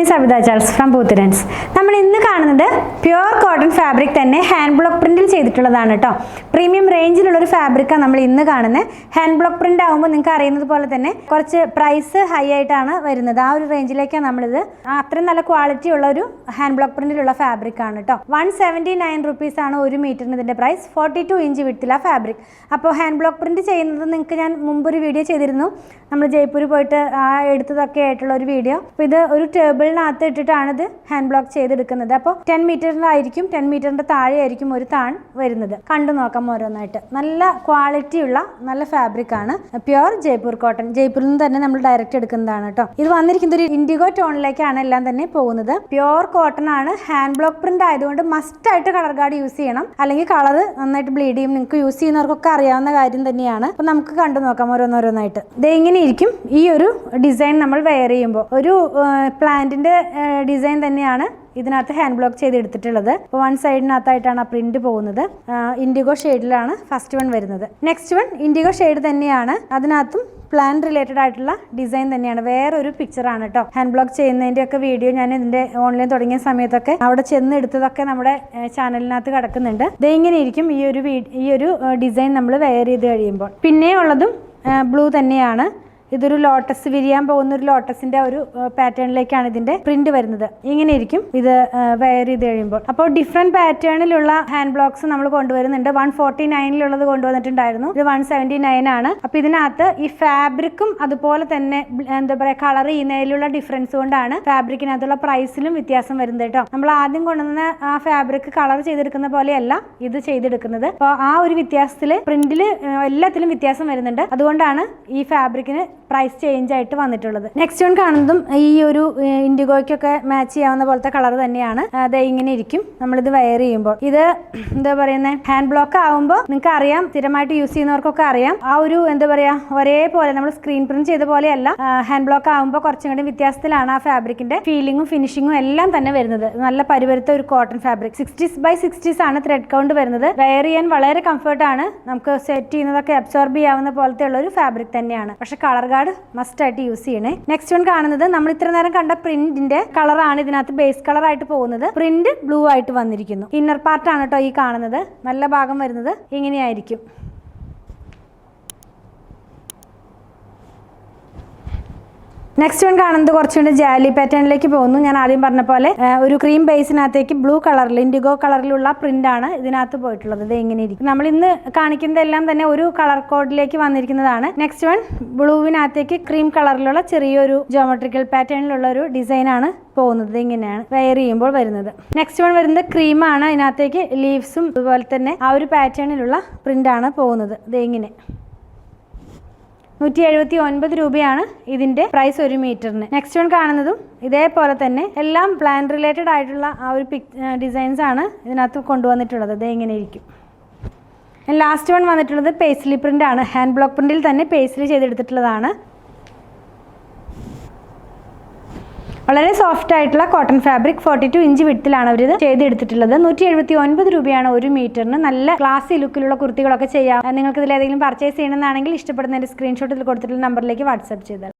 Me Savitha Charles from പൂത്തിരൻസ്. നമ്മൾ ഇന്ന് കാണുന്നത് പ്യുവർ കോട്ടൺ ഫാബ്രിക് തന്നെ ഹാൻഡ് ബ്ലോക്ക് പ്രിന്റിൽ ചെയ്തിട്ടുള്ളതാണ് കേട്ടോ. പ്രീമിയം റേഞ്ചിലുള്ള ഒരു ഫാബ്രിക്കാണ് നമ്മൾ ഇന്ന് കാണുന്നത്. ഹാൻഡ് ബ്ലോക്ക് പ്രിന്റ് ആകുമ്പോൾ നിങ്ങൾക്ക് അറിയുന്നത് പോലെ തന്നെ കുറച്ച് പ്രൈസ് ഹൈ ആയിട്ടാണ് വരുന്നത്. ആ ഒരു റേഞ്ചിലേക്കാണ് നമ്മളിത്. അത്രയും നല്ല ക്വാളിറ്റി ഉള്ള ഒരു ഹാൻഡ് ബ്ലോക്ക് പ്രിന്റിലുള്ള ഫാബ്രിക് ആണ് കേട്ടോ. 179 rupees ആണ് ഒരു മീറ്ററിന് ഇതിന്റെ പ്രൈസ്. 42 ഇഞ്ച് വിഡ്ത്തിലാ ഫാബ്രിക്. അപ്പോൾ ഹാൻഡ് ബ്ലോക്ക് പ്രിന്റ് ചെയ്യുന്നത് നിങ്ങൾക്ക് ഞാൻ മുമ്പൊരു വീഡിയോ ചെയ്തിരുന്നു. നമ്മൾ ജയ്പൂർ പോയിട്ട് എടുത്തതൊക്കെ ആയിട്ടുള്ള ഒരു വീഡിയോ. അപ്പോൾ ഇത് ഒരു ടേബിളിനകത്ത് ഇട്ടിട്ടാണ് ഇത് ഹാൻഡ് ബ്ലോക്ക് ചെയ്തെടുക്കുന്നത്. അപ്പോൾ 10 മീറ്ററിനായിരിക്കും, 10 മീറ്ററിന്റെ താഴെ ആയിരിക്കും ഒരു താൺ വരുന്നത്. കണ്ടു നോക്കാം ഓരോന്നായിട്ട്. നല്ല ക്വാളിറ്റി ഉള്ള നല്ല ഫാബ്രിക് ആണ്. Pure Jaipur cotton. ജയ്പൂരിൽ നിന്ന് തന്നെ നമ്മൾ ഡയറക്റ്റ് എടുക്കുന്നതാണ് കേട്ടോ. ഇത് വന്നിരിക്കുന്നത് ഒരു ഇൻഡിഗോ ടോണിലേക്കാണ് എല്ലാം തന്നെ പോകുന്നത്. പ്യുവർ കോട്ടൺ ആണ്. ഹാൻഡ് ബ്ലോക്ക് പ്രിന്റ് ആയതുകൊണ്ട് മസ്റ്റ് ആയിട്ട് കളർ ഗാർഡ് യൂസ് ചെയ്യണം, അല്ലെങ്കിൽ കളർ നന്നായിട്ട് ബ്ലീഡ് ചെയ്യും. നിങ്ങൾക്ക് യൂസ് ചെയ്യുന്നവർക്കൊക്കെ അറിയാവുന്ന കാര്യം തന്നെയാണ്. അപ്പോൾ നമുക്ക് കണ്ടു നോക്കാം ഓരോന്നോരോന്നായിട്ട്. ഇത് ഇങ്ങനെ ഇരിക്കും ഈ ഒരു ഡിസൈൻ നമ്മൾ വെയർ ചെയ്യുമ്പോൾ. ഒരു പ്ലാന്റിന്റെ ഡിസൈൻ തന്നെയാണ് ഇതിനകത്ത് ഹാൻഡ് ബ്ലോക്ക് ചെയ്ത് എടുത്തിട്ടുള്ളത്. അപ്പോൾ വൺ സൈഡിനകത്തായിട്ടാണ് ആ പ്രിന്റ് പോകുന്നത്. ഇൻഡിഗോ ഷെയ്ഡിലാണ് ഫസ്റ്റ് വൺ വരുന്നത്. നെക്സ്റ്റ് വൺ ഇൻഡിഗോ ഷെയ്ഡ് തന്നെയാണ്. അതിനകത്തും പ്ലാൻ റിലേറ്റഡ് ആയിട്ടുള്ള ഡിസൈൻ തന്നെയാണ്. വേറൊരു പിക്ചറാണ് കേട്ടോ. ഹാൻഡ് ബ്ലോക്ക് ചെയ്യുന്നതിന്റെ ഒക്കെ വീഡിയോ ഞാൻ ഇതിന്റെ ഓൺലൈൻ തുടങ്ങിയ സമയത്തൊക്കെ അവിടെ ചെന്ന് എടുത്തതൊക്കെ നമ്മുടെ ചാനലിനകത്ത് കിടക്കുന്നുണ്ട്. ഇങ്ങനെ ഇരിക്കും ഈ ഒരു ഡിസൈൻ നമ്മൾ വെയർ ചെയ്ത് കഴിയുമ്പോൾ. പിന്നെ ഉള്ളതും ബ്ലൂ തന്നെയാണ്. ഇതൊരു ലോട്ടസ്, വിരിയാൻ പോകുന്ന ഒരു ലോട്ടസിന്റെ ഒരു പാറ്റേണിലേക്കാണ് ഇതിന്റെ പ്രിന്റ് വരുന്നത്. ഇങ്ങനെ ഇരിക്കും ഇത് വെയർ ചെയ്ത് കഴിയുമ്പോൾ. അപ്പോൾ ഡിഫറെന്റ് പാറ്റേണിലുള്ള ഹാൻഡ് ബ്ലോക്സ് നമ്മൾ കൊണ്ടുവരുന്നുണ്ട്. 149 കൊണ്ടുവന്നിട്ടുണ്ടായിരുന്നു. ഇത് 179 ആണ്. അപ്പൊ ഇതിനകത്ത് ഈ ഫാബ്രിക്കും അതുപോലെ തന്നെ എന്താ പറയാ കളർ ചെയ്യുന്നതിലുള്ള ഡിഫറൻസ് കൊണ്ടാണ് ഫാബ്രിക്കിനകത്തുള്ള പ്രൈസിലും വ്യത്യാസം വരുന്നത് കേട്ടോ. നമ്മൾ ആദ്യം കൊണ്ടുവന്ന ആ ഫാബ്രിക് കളർ ചെയ്തെടുക്കുന്ന പോലെയല്ല ഇത് ചെയ്തെടുക്കുന്നത്. അപ്പോൾ ആ ഒരു വ്യത്യാസത്തില് പ്രിന്റില് എല്ലാത്തിലും വ്യത്യാസം വരുന്നുണ്ട്. അതുകൊണ്ടാണ് ഈ ഫാബ്രിക്കിന് പ്രൈസ് ചേഞ്ച് ആയിട്ട് വന്നിട്ടുള്ളത്. നെക്സ്റ്റ് വൺ കാണുന്നതും ഈ ഒരു ഇൻഡിഗോയ്ക്കൊക്കെ മാച്ച് ചെയ്യാവുന്ന പോലത്തെ കളർ തന്നെയാണ്. അത് ഇങ്ങനെ ഇരിക്കും നമ്മളിത് വെയർ ചെയ്യുമ്പോൾ. ഇത് എന്താ പറയുന്നത്, ഹാൻഡ് ബ്ലോക്ക് ആവുമ്പോൾ നിങ്ങൾക്ക് അറിയാം, സ്ഥിരമായിട്ട് യൂസ് ചെയ്യുന്നവർക്കൊക്കെ അറിയാം. ആ ഒരു എന്താ പറയാ ഒരേപോലെ നമ്മൾ സ്ക്രീൻ പ്രിന്റ് ചെയ്ത പോലെയല്ല. ഹാൻഡ് ബ്ലോക്ക് ആവുമ്പോൾ കുറച്ചും കൂടി വ്യത്യാസത്തിലാണ് ആ ഫാബ്രിക്കിന്റെ ഫീലിംഗും ഫിനിഷിങ്ങും എല്ലാം തന്നെ വരുന്നത്. നല്ല പരിവരുത്ത ഒരു കോട്ടൺ ഫാബ്രിക്. 60x60 ആണ് ത്രെഡ് കൗണ്ട് വരുന്നത്. വെയർ ചെയ്യാൻ വളരെ കംഫർട്ട് ആണ്. നമുക്ക് സെറ്റ് ചെയ്യുന്നതൊക്കെ അബ്സോർബ് ചെയ്യാവുന്ന പോലത്തെ ഉള്ള ഒരു ഫാബ്രിക് തന്നെയാണ്. പക്ഷെ കളർ ഗാർഡ് മസ്റ്റ് ആയിട്ട് യൂസ് ചെയ്യണേ. നെക്സ്റ്റ് വൺ കാണുന്നത് നമ്മൾ ഇത്ര നേരം കണ്ട പ്രിന്റിന്റെ കളറാണ് ഇതിനകത്ത് ബേസ് കളർ ആയിട്ട് പോകുന്നത്. പ്രിന്റ് ബ്ലൂ ആയിട്ട് വന്നിരിക്കുന്നു. ഇന്നർ പാർട്ടാണ് കേട്ടോ ഈ കാണുന്നത്. നല്ല ഭാഗം വരുന്നത് ഇങ്ങനെയായിരിക്കും. നെക്സ്റ്റ് വൺ കാണുന്നത് കുറച്ചുകൂടി ജാലി പാറ്റേണിലേക്ക് പോകുന്നു. ഞാൻ ആദ്യം പറഞ്ഞ പോലെ ഒരു ക്രീം ബേസിനകത്തേക്ക് ബ്ലൂ കളറിൽ ഇൻഡിഗോ കളറിലുള്ള പ്രിന്റ് ആണ് ഇതിനകത്ത് പോയിട്ടുള്ളത്. ഇത് എങ്ങനെ ഇരിക്കും. നമ്മൾ ഇന്ന് കാണിക്കുന്നതെല്ലാം തന്നെ ഒരു കളർ കോഡിലേക്ക് വന്നിരിക്കുന്നതാണ്. നെക്സ്റ്റ് വൺ ബ്ലൂവിനകത്തേക്ക് ക്രീം കളറിലുള്ള ചെറിയൊരു ജോമെട്രിക്കൽ പാറ്റേണിലുള്ള ഒരു ഡിസൈൻ ആണ് പോകുന്നത്. ഇങ്ങനെയാണ് വെയർ ചെയ്യുമ്പോൾ വരുന്നത്. നെക്സ്റ്റ് വൺ വരുന്നത് ക്രീമാണ്. അതിനകത്തേക്ക് ലീവ്സും അതുപോലെ തന്നെ ആ ഒരു പാറ്റേണിലുള്ള പ്രിന്റ് ആണ് പോകുന്നത്. ഇത് ഇങ്ങനെ 179 രൂപയാണ് ഇതിന്റെ പ്രൈസ് ഒരു മീറ്ററിന്. നെക്സ്റ്റ് വൺ കാണുന്നതും ഇതേപോലെ തന്നെ എല്ലാം പ്ലാൻ റിലേറ്റഡ് ആയിട്ടുള്ള ആ ഒരു ഡിസൈൻസ് ആണ് ഇതിനകത്ത് കൊണ്ടുവന്നിട്ടുള്ളത്. ഇത് എങ്ങനെ ഇരിക്കും. ലാസ്റ്റ് വൺ വന്നിട്ടുള്ളത് പേസ്ലി പ്രിന്റ് ആണ്. ഹാൻഡ് ബ്ലോക്ക് പ്രിന്റിൽ തന്നെ പേസ്ലി ചെയ്തെടുത്തിട്ടുള്ളതാണ്. വളരെ സോഫ്റ്റ് ആയിട്ടുള്ള കോട്ടൺ ഫാബ്രിക്. 42 ഇഞ്ച് വിഡ്ത്തിലാണ് അവർ ഇത് ചെയ്തെടുത്തിട്ടുള്ളത്. 179 രൂപയാണ് ഒരു മീറ്ററിന്. നല്ല ക്ലാസി ലുക്കിലുള്ള കുർത്തികളൊക്കെ ചെയ്യാം. നിങ്ങൾക്ക് ഇതിൽ ഏതെങ്കിലും പർച്ചേസ് ചെയ്യണമെന്നാണെങ്കിൽ ഇഷ്ടപ്പെടുന്നതിന്റെ സ്ക്രീൻഷോട്ടിൽ കൊടുത്തിട്ടുള്ള നമ്പറിലേക്ക് വാട്സ്ആപ്പ് ചെയ്താൽ